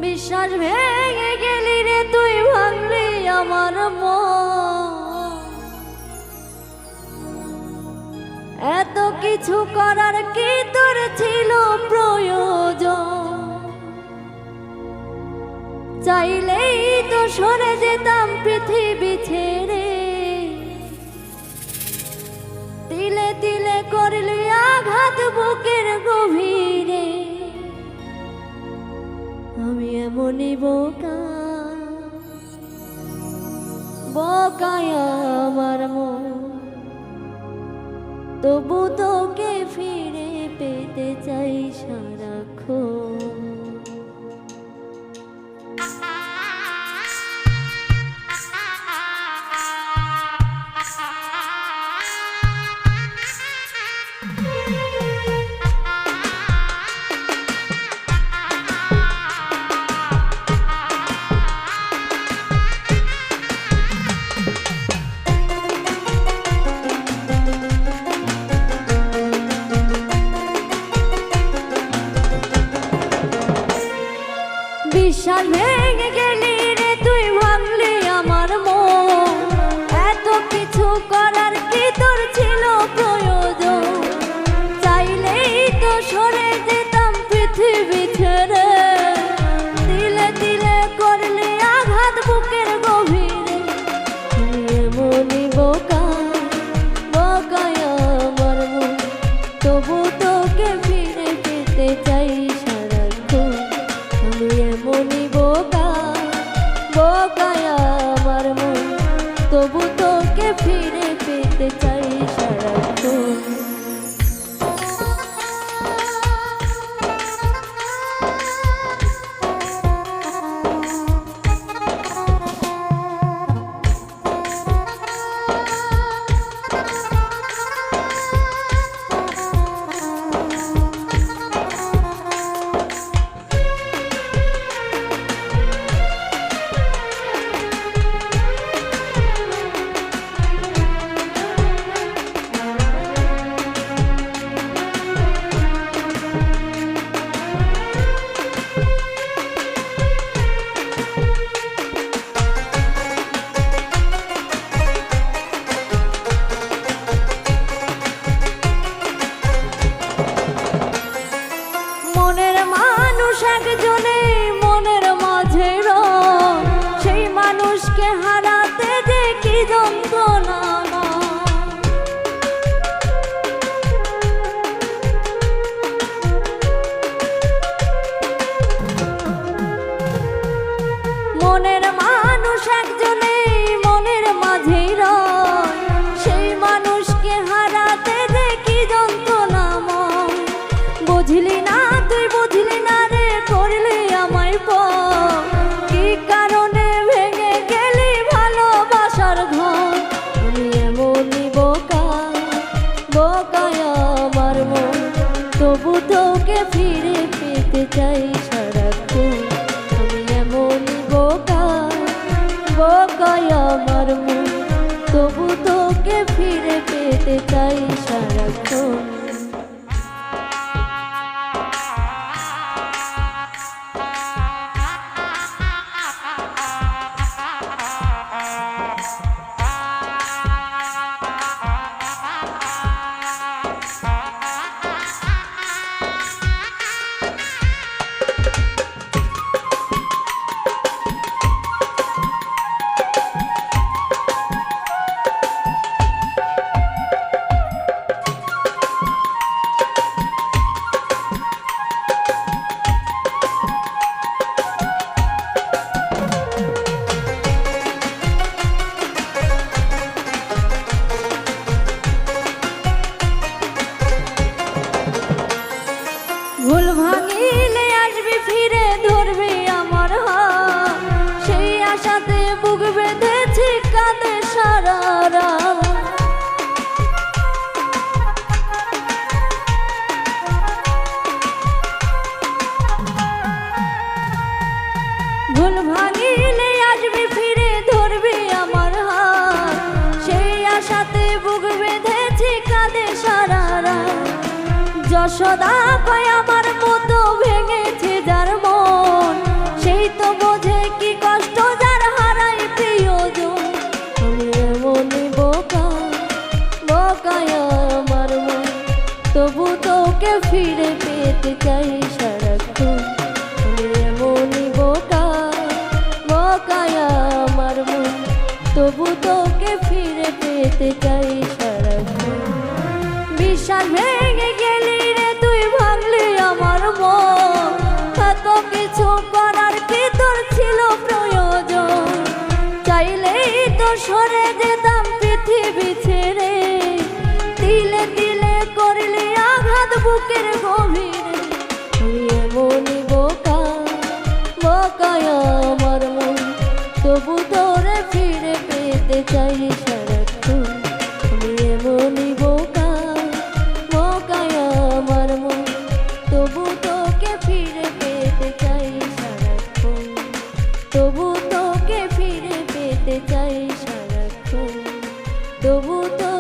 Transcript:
বিশ্বাস ভেঙে গেলি রে তুই, ভাঙলি আমার মন। এত কিছু করার কি তোর ছিল প্রয়োজন? চাইলেই তো সরে যেতাম পৃথিবী ছেড়ে। তিলে তিলে করলি আঘাত বুকের গভীরে। আমি এমনই বোকা, বোকায় আমার মন। তবু তোকে ফিরে পেতে চাই সারাক্ষণ। বিশ্বাস ভেঙে গেলি রে তুই, ভাঙলি আমার মন। এত কিছু করার কি তোর ছিল প্রয়োজন? চাইলেই তো সরে যেতাম পৃথিবী ছেড়ে। তিলে তিলে করলি আঘাত বুকের গভীরে। এমনই বোকা, বোকায় আমার মন। তবু তোকে ফিরে পেতে চাই সারাক্ষণ। আমি এমনই বোকা, বোকায় আমার মন। তবু তোকে ফিরে পেতে চাই সারাক্ষণ। মনের মানুষ একজনে, মনের মাঝে রয়। সেই মানুষকে হারাতে যে কি যন্ত্রণা। মনের মানুষ একজনে, মনের মাঝে রয়। সেই মানুষকে হারাতে যে কি যন্ত্রণা। বুঝলি না তুই, বুঝলি না রে, করলি আমায় পর। কি কারণে ভেঙে গেলি ভালোবাসার ঘর? আমি এমনই বোকা, বোকায় আমার মন। তবু তোকে ফিরে পেতে চাই সারাক্ষণ। আমি এমনই বোকা, বোকায় আমার মন। তবু তোকে ফিরে পেতে চাই সারাক্ষণ। ভুল ভাঙিলে আসবি ফিরে, ধরবি আমার হাত। সেই আশাতে বুক বেঁধেছি কাঁদে সারা রাত। ভুল ভাঙিলে আসবি ফিরে, ধরবি আমার হাত। সেই আশাতে বুক বেঁধেছি কাঁদে সারা রাত। যশোদা কয় আমার মতো ভেঙেছে যার মন। সেই তবু তোকে ফিরে পেতে চাই সারাক্ষণ। বিশ্বাস ভেঙে গেলি রে তুই, ভাঙলি আমার মন, এত কিছু করার কি তোর ছিল প্রয়োজন? চাইলেই তো সরে যেতাম পৃথিবী ছেড়ে, তিলে তিলে করলি আঘাত বুকের গভীরে। তুই এমনই বোকা, বোকায় আমার মন, তবু তোরে ফিরে পেতে চাই সারাক্ষণ। আমি এমনই বোকা, বোকায় আমার মন, তবু তোকে ফিরে পেতে চাই সারাক্ষণ। তবু তোকে ফিরে পেতে চাই সারাক্ষণ। তবু তো